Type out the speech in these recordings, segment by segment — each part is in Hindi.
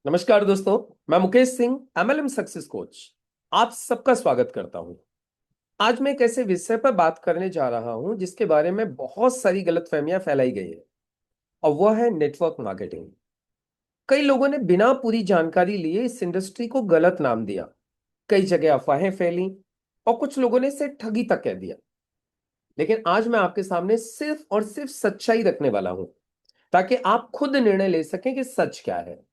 नमस्कार दोस्तों। मैं Mukesh Singh, MLM success coach, आप सबका स्वागत करता हूं। आज मैं एक ऐसे विषय पर बात करने जा रहा हूं जिसके बारे में बहुत सारी गलतफहमियां फैलाई गई है, और वह है नेटवर्क मार्केटिंग। कई लोगों ने बिना पूरी जानकारी लिए इस इंडस्ट्री को गलत नाम दिया, कई जगह अफवाहें फैली, और कुछ लोगों ने इसे ठगी तक कह दिया। लेकिन आज मैं आपके सामने सिर्फ और सिर्फ सच्चाई रखने वाला हूं, ताकि आप खुद निर्णय ले सकें कि सच क्या है।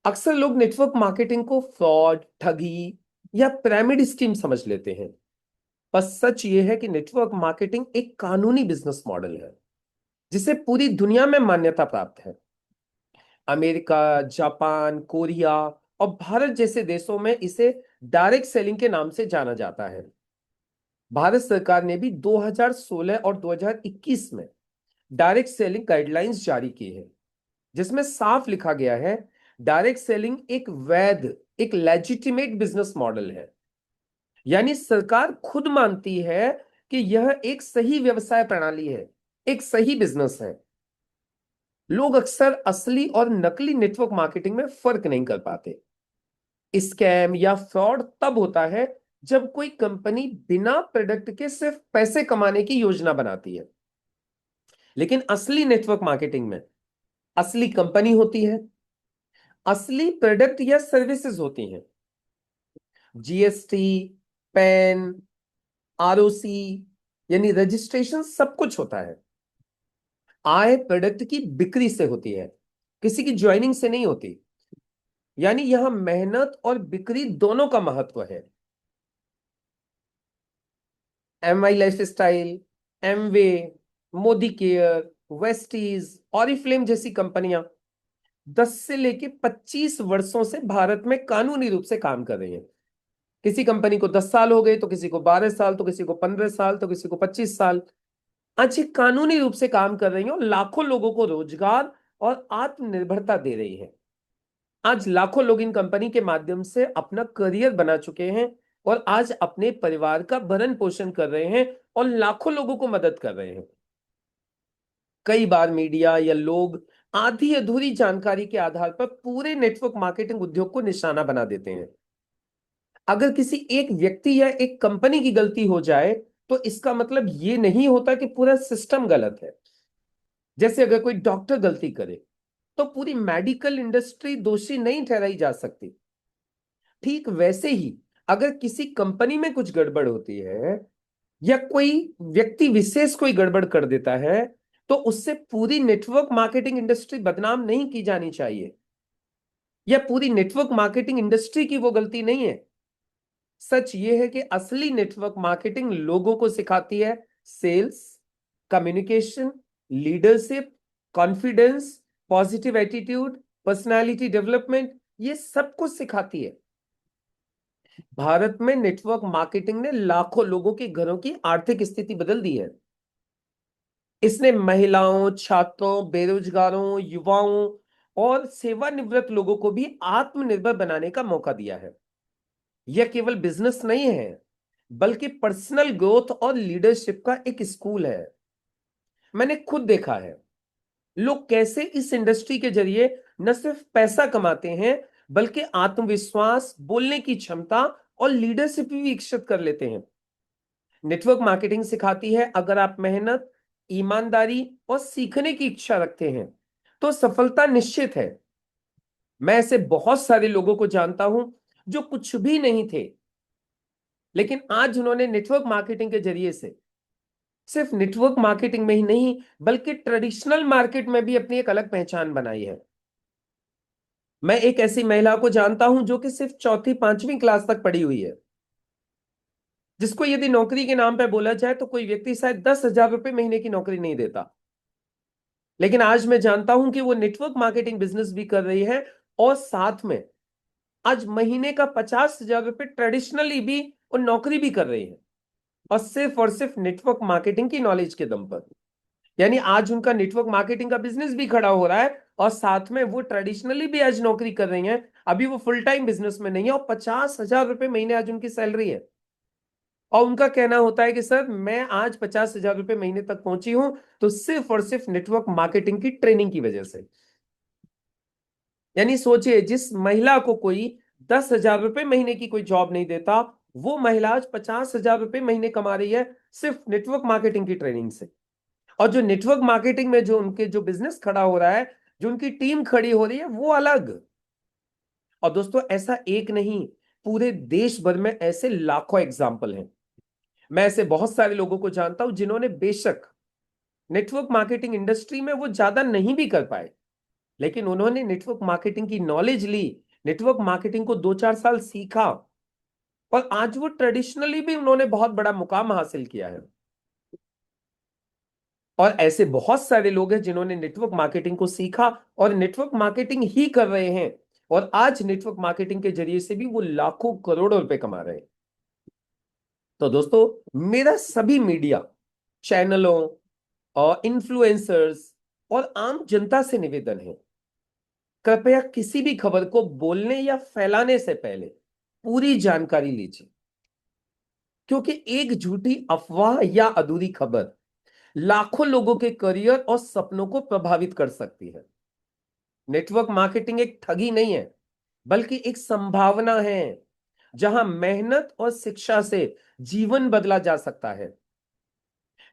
अक्सर लोग नेटवर्क मार्केटिंग को फ्रॉड, ठगी या पिरामिड स्कीम समझ लेते हैं। पर सच यह है कि नेटवर्क मार्केटिंग एक कानूनी बिजनेस मॉडल है जिसे पूरी दुनिया में मान्यता प्राप्त है। अमेरिका, जापान, कोरिया और भारत जैसे देशों में इसे डायरेक्ट सेलिंग के नाम से जाना जाता है। भारत सरकार ने भी 2016 और 2021 में डायरेक्ट सेलिंग गाइडलाइंस जारी की है, जिसमें साफ लिखा गया है डायरेक्ट सेलिंग एक वैध, एक लेजिटिमेट बिजनेस मॉडल है। यानी सरकार खुद मानती है कि यह एक सही व्यवसाय प्रणाली है, एक सही बिजनेस है। लोग अक्सर असली और नकली नेटवर्क मार्केटिंग में फर्क नहीं कर पाते। स्कैम या फ्रॉड तब होता है जब कोई कंपनी बिना प्रोडक्ट के सिर्फ पैसे कमाने की योजना बनाती है। लेकिन असली नेटवर्क मार्केटिंग में असली कंपनी होती है, असली प्रोडक्ट या सर्विसेज होती हैं। जीएसटी, पैन, आरओसी यानी रजिस्ट्रेशन सब कुछ होता है। आय प्रोडक्ट की बिक्री से होती है, किसी की ज्वाइनिंग से नहीं होती। यानी यहां मेहनत और बिक्री दोनों का महत्व है। MY lifestyle, Amway, Modi care, Vestige, Oriflame जैसी कंपनियां 10 से लेके 25 वर्षों से भारत में कानूनी रूप से काम कर रही हैं। किसी कंपनी को 10 साल हो गए, तो किसी को 12 साल, तो किसी को 15 साल, तो किसी को 25 साल। आज ये कानूनी रूप से काम कर रही हैं और लाखों लोगों को रोजगार और आत्मनिर्भरता दे रही है। आज लाखों लोग इन कंपनी के माध्यम से अपना करियर बना चुके हैं और आज अपने परिवार का भरण पोषण कर रहे हैं और लाखों लोगों को मदद कर रहे हैं। कई बार मीडिया या लोग आधी अधूरी जानकारी के आधार पर पूरे नेटवर्क मार्केटिंग उद्योग को निशाना बना देते हैं। अगर किसी एक व्यक्ति या एक कंपनी की गलती हो जाए, तो इसका मतलब यह नहीं होता कि पूरा सिस्टम गलत है। जैसे अगर कोई डॉक्टर गलती करे, तो पूरी मेडिकल इंडस्ट्री दोषी नहीं ठहराई जा सकती। ठीक वैसे ही अगर किसी कंपनी में कुछ गड़बड़ होती है या कोई व्यक्ति विशेष कोई गड़बड़ कर देता है, तो उससे पूरी नेटवर्क मार्केटिंग इंडस्ट्री बदनाम नहीं की जानी चाहिए, या पूरी नेटवर्क मार्केटिंग इंडस्ट्री की वो गलती नहीं है। सच ये है कि असली नेटवर्क मार्केटिंग लोगों को सिखाती है sales, communication, leadership, confidence, positive attitude, personality development, ये सब कुछ सिखाती है। भारत में नेटवर्क मार्केटिंग ने लाखों लोगों के घरों की आर्थिक स्थिति बदल दी है। इसने महिलाओं, छात्रों, बेरोजगारों, युवाओं और सेवानिवृत्त लोगों को भी आत्मनिर्भर बनाने का मौका दिया है। यह केवल बिजनेस नहीं है, बल्कि पर्सनल ग्रोथ और लीडरशिप का एक स्कूल है। मैंने खुद देखा है लोग कैसे इस इंडस्ट्री के जरिए न सिर्फ पैसा कमाते हैं, बल्कि आत्मविश्वास, बोलने की क्षमता और लीडरशिप भी विकसित कर लेते हैं। नेटवर्क मार्केटिंग सिखाती है अगर आप मेहनत, ईमानदारी और सीखने की इच्छा रखते हैं, तो सफलता निश्चित है। मैं ऐसे बहुत सारे लोगों को जानता हूं जो कुछ भी नहीं थे, लेकिन आज उन्होंने नेटवर्क मार्केटिंग के जरिए से सिर्फ नेटवर्क मार्केटिंग में ही नहीं, बल्कि ट्रेडिशनल मार्केट में भी अपनी एक अलग पहचान बनाई है। मैं एक ऐसी महिला को जानता हूं जो कि सिर्फ चौथी पांचवी क्लास तक पढ़ी हुई है, जिसको यदि नौकरी के नाम पे बोला जाए तो कोई व्यक्ति शायद 10,000 रुपए महीने की नौकरी नहीं देता। लेकिन आज मैं जानता हूं कि वो नेटवर्क मार्केटिंग बिजनेस भी कर रही है, और साथ में आज महीने का 50,000 रुपए ट्रेडिशनली भी वो नौकरी भी कर रही है, और सिर्फ नेटवर्क मार्केटिंग की नॉलेज के दम पर। यानी आज उनका नेटवर्क मार्केटिंग का बिजनेस भी खड़ा हो रहा है, और साथ में वो ट्रेडिशनली भी आज नौकरी कर रही हैं। अभी वो फुल टाइम बिजनेस में नहीं है, और 50,000 रुपए महीने आज उनकी सैलरी है। और उनका कहना होता है कि सर, मैं आज 50,000 रुपए महीने तक पहुंची हूं, तो सिर्फ और सिर्फ नेटवर्क मार्केटिंग की ट्रेनिंग की वजह से। यानी सोचिए, जिस महिला को कोई 10,000 रुपए महीने की कोई जॉब नहीं देता, वो महिला आज 50,000 रुपए महीने कमा रही है सिर्फ नेटवर्क मार्केटिंग की ट्रेनिंग से। और जो नेटवर्क मार्केटिंग में जो उनके जो बिजनेस खड़ा हो रहा है, जो उनकी टीम खड़ी हो रही है, वो अलग। और दोस्तों, ऐसा एक नहीं, पूरे देश भर में ऐसे लाखों एग्जाम्पल हैं। मैं ऐसे बहुत सारे लोगों को जानता हूं जिन्होंने बेशक नेटवर्क मार्केटिंग इंडस्ट्री में वो ज्यादा नहीं भी कर पाए, लेकिन उन्होंने नेटवर्क मार्केटिंग की नॉलेज ली, नेटवर्क मार्केटिंग को 2-4 साल सीखा, और आज वो ट्रेडिशनली भी उन्होंने बहुत बड़ा मुकाम हासिल किया है। और ऐसे बहुत सारे लोग हैं जिन्होंने नेटवर्क मार्केटिंग को सीखा और नेटवर्क मार्केटिंग ही कर रहे हैं, और आज नेटवर्क मार्केटिंग के जरिए से भी वो लाखों करोड़ों रुपए कमा रहे हैं। तो दोस्तों, मेरा सभी मीडिया चैनलों और इन्फ्लुएंसर्स और आम जनता से निवेदन है, कृपया किसी भी खबर को बोलने या फैलाने से पहले पूरी जानकारी लीजिए, क्योंकि एक झूठी अफवाह या अधूरी खबर लाखों लोगों के करियर और सपनों को प्रभावित कर सकती है। नेटवर्क मार्केटिंग एक ठगी नहीं है, बल्कि एक संभावना है जहां मेहनत और शिक्षा से जीवन बदला जा सकता है।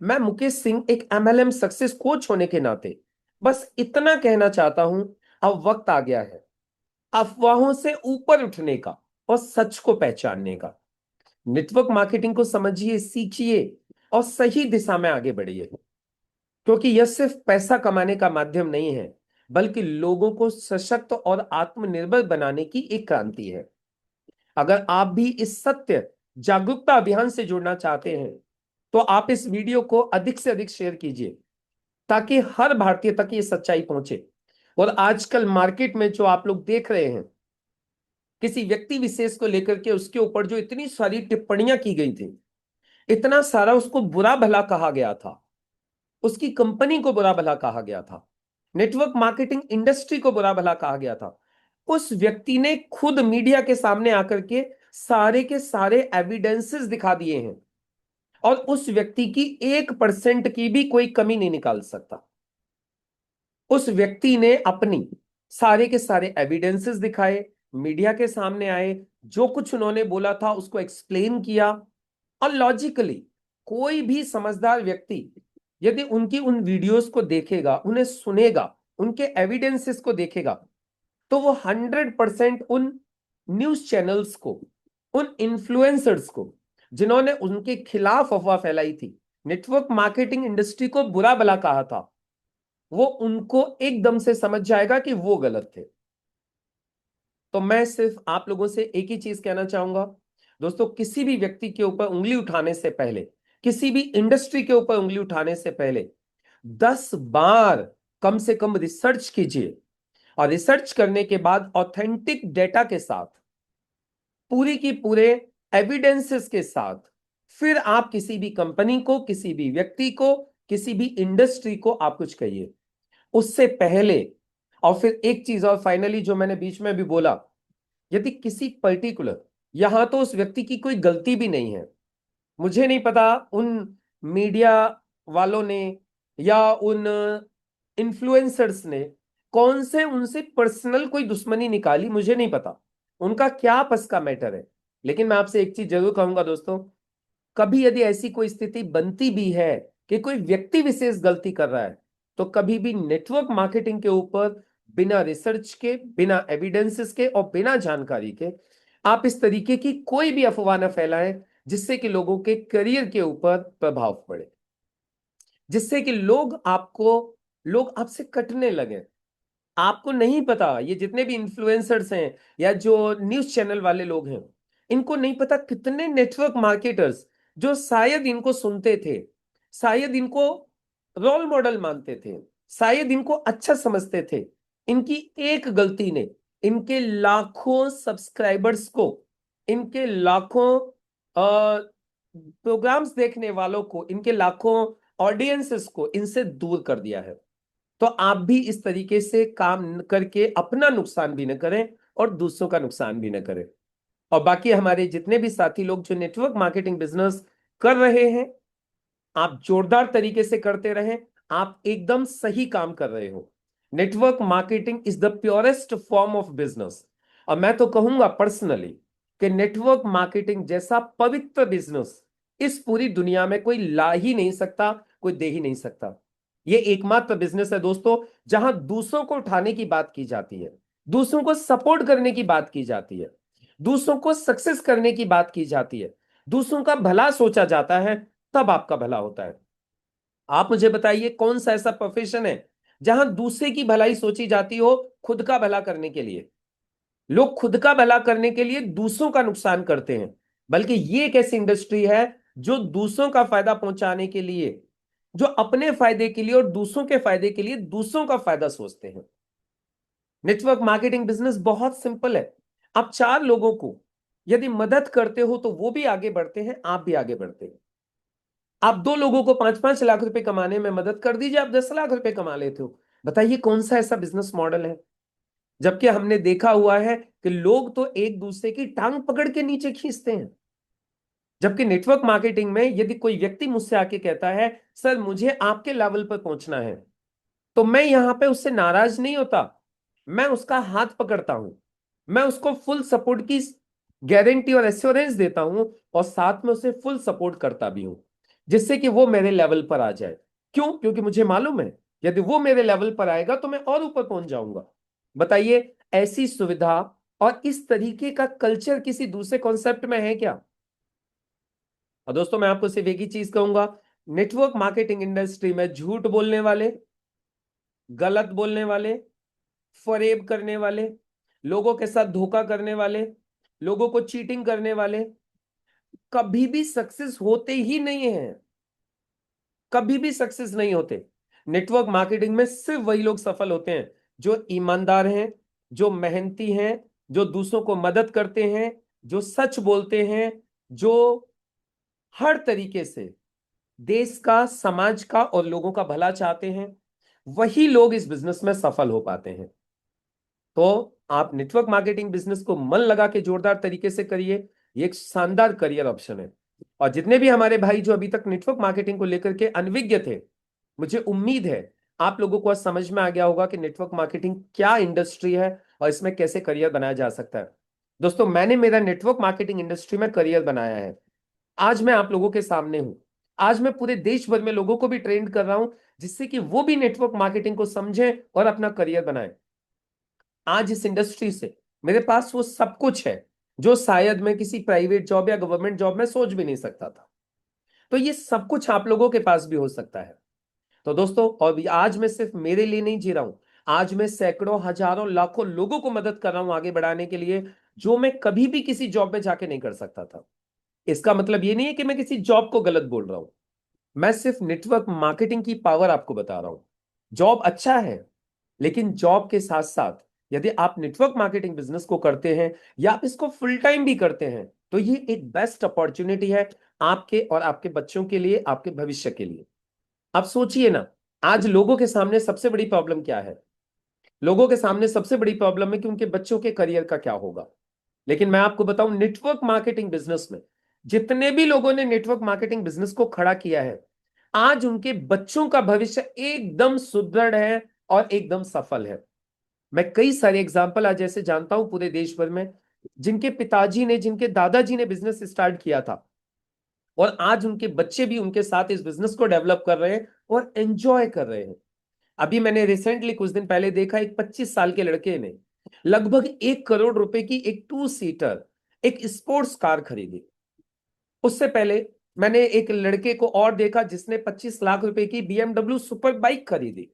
मैं मुकेश सिंह, एक एमएलएम सक्सेस कोच होने के नाते बस इतना कहना चाहता हूं, अब वक्त आ गया है अफवाहों से ऊपर उठने का और सच को पहचानने का। नेटवर्क मार्केटिंग को समझिए, सीखिए और सही दिशा में आगे बढ़िए, क्योंकि यह सिर्फ पैसा कमाने का माध्यम नहीं है, बल्कि लोगों को सशक्त और आत्मनिर्भर बनाने की एक क्रांति है। अगर आप भी इस सत्य जागरूकता अभियान से जुड़ना चाहते हैं, तो आप इस वीडियो को अधिक से अधिक शेयर कीजिए, ताकि हर भारतीय तक ये सच्चाई पहुंचे। और आजकल मार्केट में जो आप लोग देख रहे हैं, किसी व्यक्ति विशेष को लेकर के उसके ऊपर जो इतनी सारी टिप्पणियां की गई थी, इतना सारा उसको बुरा भला कहा गया था, उसकी कंपनी को बुरा भला कहा गया था, नेटवर्क मार्केटिंग इंडस्ट्री को बुरा भला कहा गया था, उस व्यक्ति ने खुद मीडिया के सामने आकर के सारे एविडेंसेस दिखा दिए हैं, और उस व्यक्ति की 1% की भी कोई कमी नहीं निकाल सकता। उस व्यक्ति ने अपनी सारे के सारे एविडेंसेस दिखाए, मीडिया के सामने आए, जो कुछ उन्होंने बोला था उसको एक्सप्लेन किया, और लॉजिकली कोई भी समझदार व्यक्ति यदि उनकी उन वीडियोस को देखेगा, उन्हें सुनेगा, उनके एविडेंसेस को देखेगा, तो वो 100% उन न्यूज चैनल्स को, उन इन्फ्लुएंसर्स को जिन्होंने उनके खिलाफ अफवाह फैलाई थी, नेटवर्क मार्केटिंग इंडस्ट्री को बुरा भला कहा था, वो उनको एकदम से समझ जाएगा कि वो गलत थे। तो मैं सिर्फ आप लोगों से एक ही चीज कहना चाहूंगा दोस्तों, किसी भी व्यक्ति के ऊपर उंगली उठाने से पहले, किसी भी इंडस्ट्री के ऊपर उंगली उठाने से पहले 10 बार कम से कम रिसर्च कीजिए, और रिसर्च करने के बाद ऑथेंटिक डेटा के साथ, पूरी की पूरे एविडेंसेस के साथ, फिर आप किसी भी कंपनी को, किसी भी व्यक्ति को, किसी भी इंडस्ट्री को आप कुछ कहिए। उससे पहले, और फिर एक चीज और फाइनली जो मैंने बीच में भी बोला, यदि किसी पर्टिकुलर, यहां तो उस व्यक्ति की कोई गलती भी नहीं है, मुझे नहीं पता उन मीडिया वालों ने या उन इन्फ्लुएंसर्स ने कौन से उनसे पर्सनल कोई दुश्मनी निकाली, मुझे नहीं पता उनका क्या आपस का मैटर है। लेकिन मैं आपसे एक चीज जरूर कहूंगा दोस्तों, कभी यदि ऐसी कोई स्थिति बनती भी है कि कोई व्यक्ति विशेष गलती कर रहा है, तो कभी भी नेटवर्क मार्केटिंग के ऊपर बिना रिसर्च के, बिना एविडेंसेस के और बिना जानकारी के आप इस तरीके की कोई भी अफवाह न फैलाएं, जिससे कि लोगों के करियर के ऊपर प्रभाव पड़े, जिससे कि लोग आपसे कटने लगे। आपको नहीं पता, ये जितने भी इन्फ्लुएंसर्स हैं या जो न्यूज चैनल वाले लोग हैं, इनको नहीं पता कितने नेटवर्क मार्केटर्स जो शायद इनको सुनते थे, शायद इनको रोल मॉडल मानते थे, शायद इनको अच्छा समझते थे, इनकी एक गलती ने इनके लाखों सब्सक्राइबर्स को, इनके लाखों प्रोग्राम्स देखने वालों को, इनके लाखों ऑडियंसेस को इनसे दूर कर दिया है। तो आप भी इस तरीके से काम करके अपना नुकसान भी न करें और दूसरों का नुकसान भी न करें। और बाकी हमारे जितने भी साथी लोग जो नेटवर्क मार्केटिंग बिजनेस कर रहे हैं, आप जोरदार तरीके से करते रहें, आप एकदम सही काम कर रहे हो। Network marketing is the purest form of business. और मैं तो कहूंगा पर्सनली कि नेटवर्क मार्केटिंग जैसा पवित्र बिजनेस इस पूरी दुनिया में कोई ला ही नहीं सकता, कोई दे ही नहीं सकता। ये एकमात्र बिजनेस है दोस्तों जहां दूसरों को उठाने की बात की जाती है, दूसरों को सपोर्ट करने की बात की जाती है, दूसरों को सक्सेस करने की बात की जाती है, दूसरों का भला सोचा जाता है, तब आपका भला होता है। आप मुझे बताइए कौन सा ऐसा प्रोफेशन है जहां दूसरे की भलाई सोची जाती हो खुद का भला करने के लिए। लोग खुद का भला करने के लिए दूसरों का नुकसान करते हैं, बल्कि ये एक ऐसी इंडस्ट्री है जो दूसरों का फायदा पहुंचाने के लिए, जो अपने फायदे के लिए और दूसरों के फायदे के लिए दूसरों का फायदा सोचते हैं। नेटवर्क मार्केटिंग बिजनेस बहुत सिंपल है। आप चार लोगों को यदि मदद करते हो तो वो भी आगे बढ़ते हैं, आप भी आगे बढ़ते हैं। आप दो लोगों को 5-5 लाख रुपए कमाने में मदद कर दीजिए, आप 10 लाख रुपए कमा लेते हो। बताइए कौन सा ऐसा बिजनेस मॉडल है। जबकि हमने देखा हुआ है कि लोग तो एक दूसरे की टांग पकड़ के नीचे खींचते हैं। जबकि नेटवर्क मार्केटिंग में यदि कोई व्यक्ति मुझसे आके कहता है सर मुझे आपके लेवल पर पहुंचना है, तो मैं यहां पे उससे नाराज नहीं होता, मैं उसका हाथ पकड़ता हूं, मैं उसको फुल सपोर्ट की गारंटी और एश्योरेंस देता हूं, और साथ में उसे फुल सपोर्ट करता भी हूं, जिससे कि वो मेरे लेवल पर आ जाए। क्यों? क्योंकि मुझे मालूम है यदि वो मेरे लेवल पर आएगा तो मैं और ऊपर पहुंच जाऊंगा। बताइए ऐसी सुविधा और इस तरीके का कल्चर किसी दूसरे कॉन्सेप्ट में है क्या? और दोस्तों मैं आपको सिर्फ एक ही चीज कहूंगा, नेटवर्क मार्केटिंग इंडस्ट्री में झूठ बोलने वाले, गलत बोलने वाले, फरेब करने वाले, लोगों के साथ धोखा करने वाले, लोगों को चीटिंग करने वाले कभी भी सक्सेस होते ही नहीं है, कभी भी सक्सेस नहीं होते। नेटवर्क मार्केटिंग में सिर्फ वही लोग सफल होते हैं जो ईमानदार हैं, जो मेहनती हैं, जो दूसरों को मदद करते हैं, जो सच बोलते हैं, जो हर तरीके से देश का, समाज का और लोगों का भला चाहते हैं। वही लोग इस बिजनेस में सफल हो पाते हैं। तो आप नेटवर्क मार्केटिंग बिजनेस को मन लगा के जोरदार तरीके से करिए, ये एक शानदार करियर ऑप्शन है। और जितने भी हमारे भाई जो अभी तक नेटवर्क मार्केटिंग को लेकर के अनविज्ञ थे, मुझे उम्मीद है आप लोगों को आज समझ में आ गया होगा कि नेटवर्क मार्केटिंग क्या इंडस्ट्री है और इसमें कैसे करियर बनाया जा सकता है। दोस्तों मैंने मेरा नेटवर्क मार्केटिंग इंडस्ट्री में करियर बनाया है। आज मैं आप लोगों के सामने हूं। आज मैं पूरे देश भर में लोगों को भी ट्रेन कर रहा हूं, जिससे कि वो भी नेटवर्क मार्केटिंग को समझें और अपना करियर बनाएं। आज इस इंडस्ट्री से मेरे पास वो सब कुछ है जो शायद मैं किसी प्राइवेट जॉब या गवर्नमेंट जॉब में सोच भी नहीं सकता था। तो ये सब कुछ आप लोगों के पास भी हो सकता है। तो दोस्तों और आज मैं सिर्फ मेरे लिए नहीं जी रहा हूं, आज मैं सैकड़ों, हजारों, लाखों लोगों को मदद कर रहा हूं आगे बढ़ाने के लिए, जो मैं कभी भी किसी जॉब में जाके नहीं कर सकता था। इसका मतलब ये नहीं है कि मैं किसी जॉब को गलत बोल रहा हूं, मैं सिर्फ नेटवर्क मार्केटिंग की पावर आपको बता रहा हूं। जॉब अच्छा है, लेकिन जॉब के साथ साथ यदि आप नेटवर्क मार्केटिंग बिजनेस को करते हैं या आप इसको फुल टाइम भी करते हैं, तो ये एक बेस्ट अपॉर्चुनिटी है आपके और आपके बच्चों के लिए, आपके भविष्य के लिए। आप सोचिए ना, आज लोगों के सामने सबसे बड़ी प्रॉब्लम क्या है? लोगों के सामने सबसे बड़ी प्रॉब्लम है कि उनके बच्चों के करियर का क्या होगा। लेकिन मैं आपको बताऊं, नेटवर्क मार्केटिंग बिजनेस में जितने भी लोगों ने नेटवर्क मार्केटिंग बिजनेस को खड़ा किया है, आज उनके बच्चों का भविष्य एकदम सुदृढ़ है और एकदम सफल है। मैं कई सारे एग्जाम्पल आज ऐसे जानता हूं पूरे देश भर में, जिनके पिताजी ने, जिनके दादाजी ने बिजनेस स्टार्ट किया था, और आज उनके बच्चे भी उनके साथ इस बिजनेस को डेवलप कर रहे हैं और एंजॉय कर रहे हैं। अभी मैंने रिसेंटली कुछ दिन पहले देखा, एक 25 साल के लड़के ने लगभग 1 करोड़ रुपए की एक 2 सीटर एक स्पोर्ट्स कार खरीदी। उससे पहले मैंने एक लड़के को और देखा जिसने 25 लाख रुपए की बीएमडब्ल्यू सुपर बाइक खरीदी।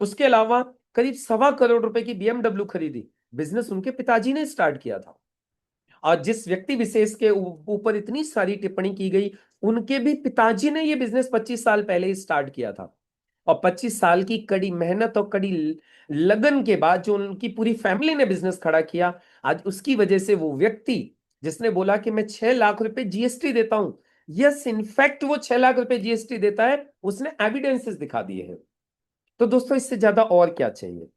उसके अलावा करीब 1.25 करोड़ रुपए की बीएमडब्ल्यू खरीदी। बिजनेस उनके पिताजी ने स्टार्ट किया था। और जिस व्यक्ति विशेष के ऊपर इतनी सारी टिप्पणी की गई, उनके भी पिताजी ने यह बिजनेस 25 साल पहले ही स्टार्ट किया था। और 25 साल की कड़ी मेहनत और कड़ी लगन के बाद जो उनकी पूरी फैमिली ने बिजनेस खड़ा किया, आज उसकी वजह से वो व्यक्ति जिसने बोला कि मैं 6 लाख रुपए जीएसटी देता हूं, यस इनफैक्ट वो 6 लाख रुपए जीएसटी देता है, उसने एविडेंसेस दिखा दिए हैं। तो दोस्तों इससे ज्यादा और क्या चाहिए?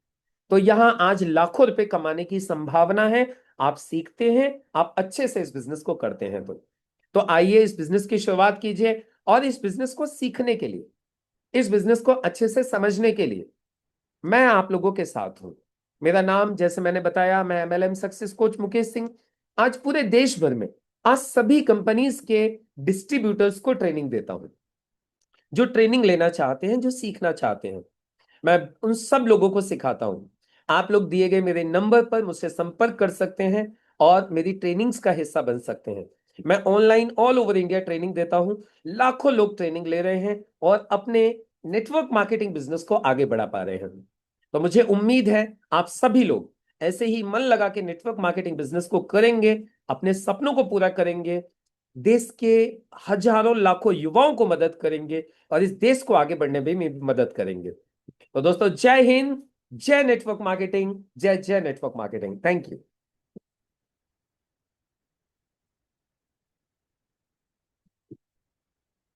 तो यहां आज लाखों रुपए कमाने की संभावना है। आप सीखते हैं, आप अच्छे से इस बिजनेस को करते हैं तो आइए इस बिजनेस की शुरुआत कीजिए। और इस बिजनेस को सीखने के लिए, इस बिजनेस को अच्छे से समझने के लिए मैं आप लोगों के साथ हूं। मेरा नाम, जैसे मैंने बताया, मैं MLM success coach Mukesh Singh. आज पूरे देश भर में, आज सभी कंपनीज के डिस्ट्रीब्यूटर्स को ट्रेनिंग देता हूं, जो ट्रेनिंग लेना चाहते हैं, जो सीखना चाहते हैं। मैं उन सब लोगों को सिखाता हूं। आप लोग दिए गए मेरे नंबर पर मुझसे संपर्क कर सकते हैं और मेरी ट्रेनिंग्स का हिस्सा बन सकते हैं। मैं online all over India training देता हूं। लाखों लोग ट्रेनिंग ले रहे हैं और अपने नेटवर्क मार्केटिंग बिजनेस को आगे बढ़ा पा रहे हैं। तो मुझे उम्मीद है आप सभी लोग ऐसे ही मन लगा के नेटवर्क मार्केटिंग बिजनेस को करेंगे, अपने सपनों को पूरा करेंगे, देश के हजारों लाखों युवाओं को मदद करेंगे और इस देश को आगे बढ़ने में भी मदद करेंगे। तो दोस्तों, जय हिंद, जय नेटवर्क मार्केटिंग, जय जय नेटवर्क मार्केटिंग। Thank you.